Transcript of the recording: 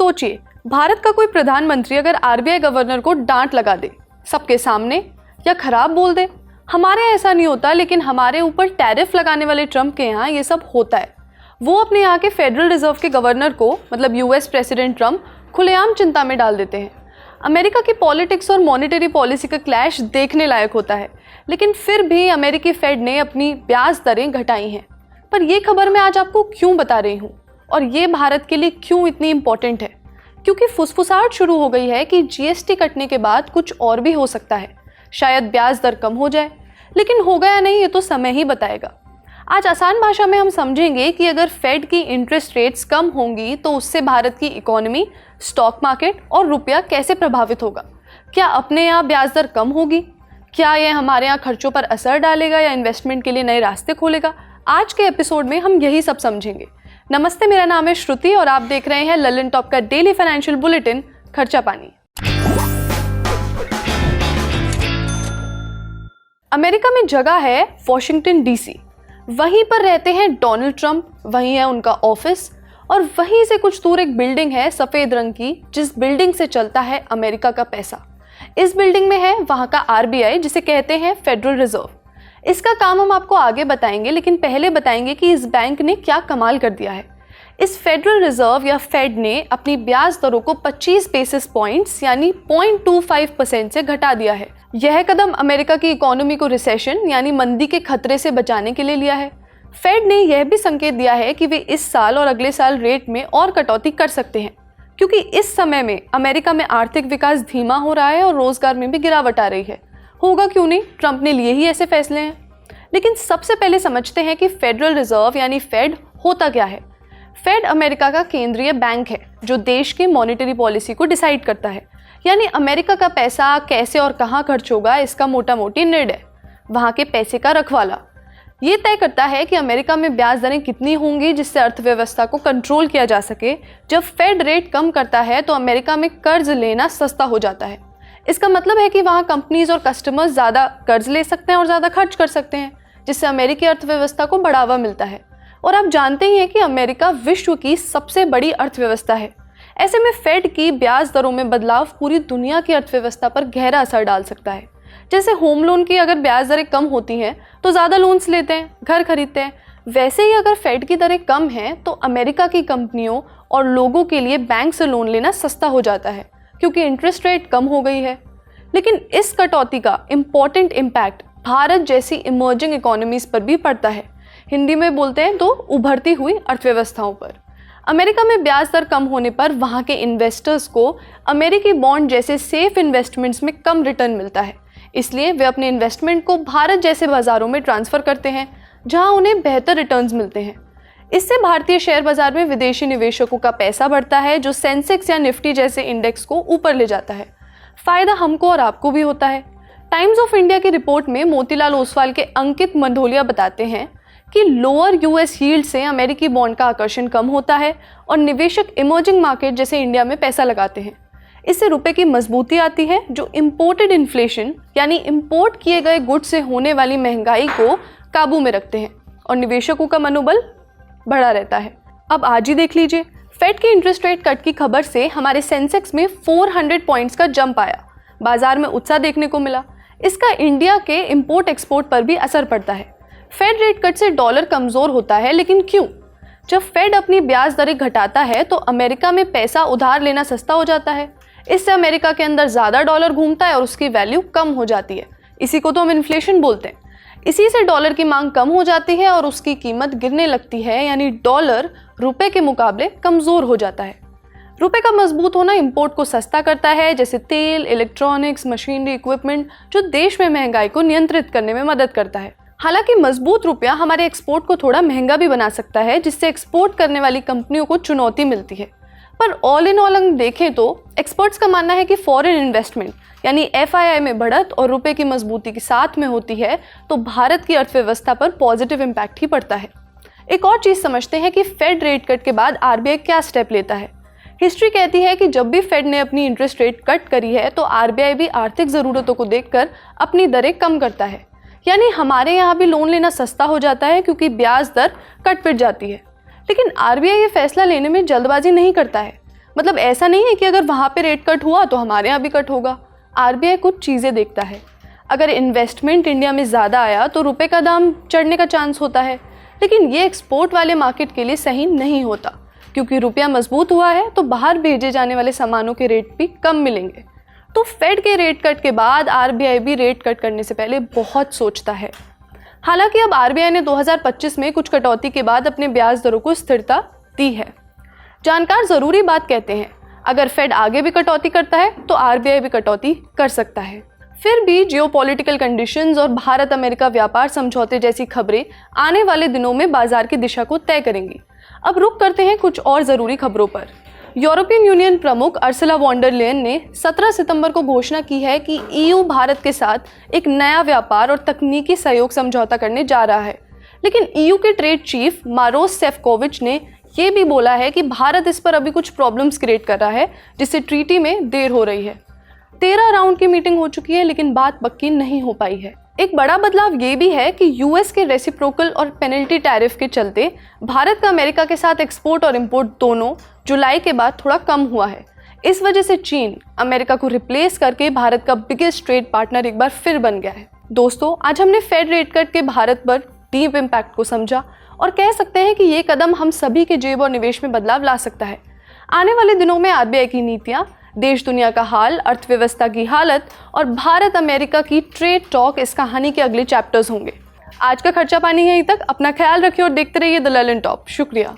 सोचिए, भारत का कोई प्रधानमंत्री अगर आरबीआई गवर्नर को डांट लगा दे सबके सामने या खराब बोल दे। हमारे यहाँ ऐसा नहीं होता, लेकिन हमारे ऊपर टैरिफ लगाने वाले ट्रम्प के यहाँ ये सब होता है। वो अपने यहाँ के फेडरल रिजर्व के गवर्नर को, मतलब यूएस प्रेसिडेंट ट्रम्प, खुलेआम चिंता में डाल देते हैं। अमेरिका की पॉलिटिक्स और मॉनेटरी पॉलिसी का क्लैश देखने लायक होता है, लेकिन फिर भी अमेरिकी फेड ने अपनी ब्याज दरें घटाई हैं। पर ये खबर मैं आज आपको क्यों बता रही हूँ और ये भारत के लिए क्यों इतनी इम्पोर्टेंट है, क्योंकि फुसफुसाहट शुरू हो गई है कि जीएसटी कटने के बाद कुछ और भी हो सकता है। शायद ब्याज दर कम हो जाए, लेकिन होगा या नहीं ये तो समय ही बताएगा। आज आसान भाषा में हम समझेंगे कि अगर फेड की इंटरेस्ट रेट्स कम होंगी तो उससे भारत की इकोनॉमी, स्टॉक मार्केट और रुपया कैसे प्रभावित होगा। क्या अपने यहाँ ब्याज दर कम होगी? क्या यह हमारे यहाँ खर्चों पर असर डालेगा या इन्वेस्टमेंट के लिए नए रास्ते खोलेगा? आज के एपिसोड में हम यही सब समझेंगे। नमस्ते, मेरा नाम है श्रुति और आप देख रहे हैं ललन टॉप का डेली फाइनेंशियल बुलेटिन खर्चा पानी। अमेरिका में जगह है वॉशिंगटन डीसी, वहीं पर रहते हैं डोनाल्ड ट्रंप, वहीं है उनका ऑफिस और वहीं से कुछ दूर एक बिल्डिंग है सफेद रंग की, जिस बिल्डिंग से चलता है अमेरिका का पैसा। इस बिल्डिंग में है वहां का आरबीआई, जिसे कहते हैं फेडरल रिजर्व। इसका काम हम आपको आगे बताएंगे, लेकिन पहले बताएंगे कि इस बैंक ने क्या कमाल कर दिया है। इस फेडरल रिजर्व या फेड ने अपनी ब्याज दरों को 25 बेसिस पॉइंट्स यानी 0.25% से घटा दिया है। यह कदम अमेरिका की इकोनॉमी को रिसेशन यानी मंदी के खतरे से बचाने के लिए लिया है। फेड ने यह भी संकेत दिया है कि वे इस साल और अगले साल रेट में और कटौती कर सकते हैं, क्योंकि इस समय में अमेरिका में आर्थिक विकास धीमा हो रहा है और रोजगार में भी गिरावट आ रही है। होगा क्यों नहीं, ट्रंप ने लिए ही ऐसे फैसले हैं। लेकिन सबसे पहले समझते हैं कि फेडरल रिजर्व यानी फेड होता क्या है। फेड अमेरिका का केंद्रीय बैंक है जो देश की मॉनेटरी पॉलिसी को डिसाइड करता है, यानी अमेरिका का पैसा कैसे और कहाँ खर्च होगा इसका मोटा मोटी निर्णय वहाँ के पैसे का रखवाला ये तय करता है कि अमेरिका में ब्याज दरें कितनी होंगी जिससे अर्थव्यवस्था को कंट्रोल किया जा सके। जब फेड रेट कम करता है तो अमेरिका में कर्ज लेना सस्ता हो जाता है। इसका मतलब है कि वहाँ कंपनीज और कस्टमर्स ज़्यादा कर्ज ले सकते हैं और ज़्यादा खर्च कर सकते हैं, जिससे अमेरिकी अर्थव्यवस्था को बढ़ावा मिलता है। और आप जानते ही हैं कि अमेरिका विश्व की सबसे बड़ी अर्थव्यवस्था है। ऐसे में फेड की ब्याज दरों में बदलाव पूरी दुनिया की अर्थव्यवस्था पर गहरा असर डाल सकता है। जैसे होम लोन की अगर ब्याज दरें कम होती हैं तो ज़्यादा लोन्स लेते हैं, घर खरीदते हैं, वैसे ही अगर फेड की दरें कम हैं तो अमेरिका की कंपनियों और लोगों के लिए बैंक से लोन लेना सस्ता हो जाता है, क्योंकि इंटरेस्ट रेट कम हो गई है। लेकिन इस कटौती का इम्पॉर्टेंट इम्पैक्ट भारत जैसी इमर्जिंग इकोनॉमीज पर भी पड़ता है। हिंदी में बोलते हैं तो उभरती हुई अर्थव्यवस्थाओं पर। अमेरिका में ब्याज दर कम होने पर वहाँ के इन्वेस्टर्स को अमेरिकी बॉन्ड जैसे सेफ इन्वेस्टमेंट्स में कम रिटर्न मिलता है, इसलिए वे अपने इन्वेस्टमेंट को भारत जैसे बाजारों में ट्रांसफ़र करते हैं जहाँ उन्हें बेहतर रिटर्न्स मिलते हैं। इससे भारतीय शेयर बाजार में विदेशी निवेशकों का पैसा बढ़ता है, जो सेंसेक्स या निफ्टी जैसे इंडेक्स को ऊपर ले जाता है। फ़ायदा हमको और आपको भी होता है। टाइम्स ऑफ इंडिया की रिपोर्ट में मोतीलाल ओसवाल के अंकित मंढोलिया बताते हैं कि लोअर यूएस यील्ड से अमेरिकी बॉन्ड का आकर्षण कम होता है और निवेशक इमर्जिंग मार्केट जैसे इंडिया में पैसा लगाते हैं। इससे रुपए की मजबूती आती है, जो इम्पोर्टेड इन्फ्लेशन यानी इम्पोर्ट किए गए गुड से होने वाली महंगाई को काबू में रखते हैं और निवेशकों का मनोबल बढ़ा रहता है। अब आज ही देख लीजिए, फेड के इंटरेस्ट रेट कट की खबर से हमारे सेंसेक्स में 400 पॉइंट्स का जंप आया। बाजार में उत्साह देखने को मिला। इसका इंडिया के इंपोर्ट एक्सपोर्ट पर भी असर पड़ता है। फेड रेट कट से डॉलर कमज़ोर होता है, लेकिन क्यों? जब फेड अपनी ब्याज दरें घटाता है तो अमेरिका में पैसा उधार लेना सस्ता हो जाता है। इससे अमेरिका के अंदर ज़्यादा डॉलर घूमता है और उसकी वैल्यू कम हो जाती है। इसी को तो हम इन्फ्लेशन बोलते हैं। इसी से डॉलर की मांग कम हो जाती है और उसकी कीमत गिरने लगती है, यानी डॉलर रुपए के मुकाबले कमज़ोर हो जाता है। रुपए का मजबूत होना इंपोर्ट को सस्ता करता है, जैसे तेल, इलेक्ट्रॉनिक्स, मशीनरी, इक्विपमेंट, जो देश में महंगाई को नियंत्रित करने में मदद करता है। हालांकि मजबूत रुपया हमारे एक्सपोर्ट को थोड़ा महंगा भी बना सकता है, जिससे एक्सपोर्ट करने वाली कंपनियों को चुनौती मिलती है। पर ऑल इन ऑल हम देखें तो एक्सपर्ट्स का मानना है कि फॉरेन इन्वेस्टमेंट यानी एफआईआई में बढ़त और रुपए की मजबूती के साथ में होती है तो भारत की अर्थव्यवस्था पर पॉजिटिव इम्पैक्ट ही पड़ता है। एक और चीज़ समझते हैं कि फेड रेट कट के बाद आरबीआई क्या स्टेप लेता है। हिस्ट्री कहती है कि जब भी फेड ने अपनी इंटरेस्ट रेट कट करी है तो आरबीआई भी आर्थिक ज़रूरतों को देखकर अपनी दरें कम करता है। यानी हमारे यहाँ भी लोन लेना सस्ता हो जाता है क्योंकि ब्याज दर कट पिट जाती है। लेकिन आरबीआई ये फैसला लेने में जल्दबाजी नहीं करता है। मतलब ऐसा नहीं है कि अगर वहाँ पे रेट कट हुआ तो हमारे यहाँ भी कट होगा। आरबीआई कुछ चीज़ें देखता है। अगर इन्वेस्टमेंट इंडिया में ज़्यादा आया तो रुपए का दाम चढ़ने का चांस होता है, लेकिन ये एक्सपोर्ट वाले मार्केट के लिए सही नहीं होता, क्योंकि रुपया मजबूत हुआ है तो बाहर भेजे जाने वाले सामानों के रेट भी कम मिलेंगे। तो फेड के रेट कट के बाद आरबीआई भी रेट कट करने से पहले बहुत सोचता है। हालांकि अब आरबीआई ने 2025 में कुछ कटौती के बाद अपने ब्याज दरों को स्थिरता दी है। जानकार ज़रूरी बात कहते हैं, अगर फेड आगे भी कटौती करता है तो आरबीआई भी कटौती कर सकता है। फिर भी जियोपॉलिटिकल कंडीशंस और भारत अमेरिका व्यापार समझौते जैसी खबरें आने वाले दिनों में बाजार की दिशा को तय करेंगी। अब रुक करते हैं कुछ और ज़रूरी खबरों पर। यूरोपियन यूनियन प्रमुख अर्सुला वॉन डर लेयन ने 17 सितंबर को घोषणा की है कि ईयू भारत के साथ एक नया व्यापार और तकनीकी सहयोग समझौता करने जा रहा है। लेकिन ईयू के ट्रेड चीफ मारोस सेफकोविच ने ये भी बोला है कि भारत इस पर अभी कुछ प्रॉब्लम्स क्रिएट कर रहा है, जिससे ट्रीटी में देर हो रही है। 13 राउंड की मीटिंग हो चुकी है, लेकिन बात पक्की नहीं हो पाई है। एक बड़ा बदलाव ये भी है कि यूएस के रेसिप्रोकल और पेनल्टी टैरिफ के चलते भारत का अमेरिका के साथ एक्सपोर्ट और इंपोर्ट दोनों जुलाई के बाद थोड़ा कम हुआ है। इस वजह से चीन अमेरिका को रिप्लेस करके भारत का बिगेस्ट ट्रेड पार्टनर एक बार फिर बन गया है। दोस्तों, आज हमने फेड रेट कट के भारत पर डीप इम्पैक्ट को समझा और कह सकते हैं कि ये कदम हम सभी के जेब और निवेश में बदलाव ला सकता है। आने वाले दिनों में आरबीआई की नीतियाँ, देश दुनिया का हाल, अर्थव्यवस्था की हालत और भारत अमेरिका की ट्रेड टॉक इस कहानी के अगले चैप्टर्स होंगे। आज का खर्चा पानी यहीं तक। अपना ख्याल रखिए और देखते रहिए द लर्निंग टॉप। शुक्रिया।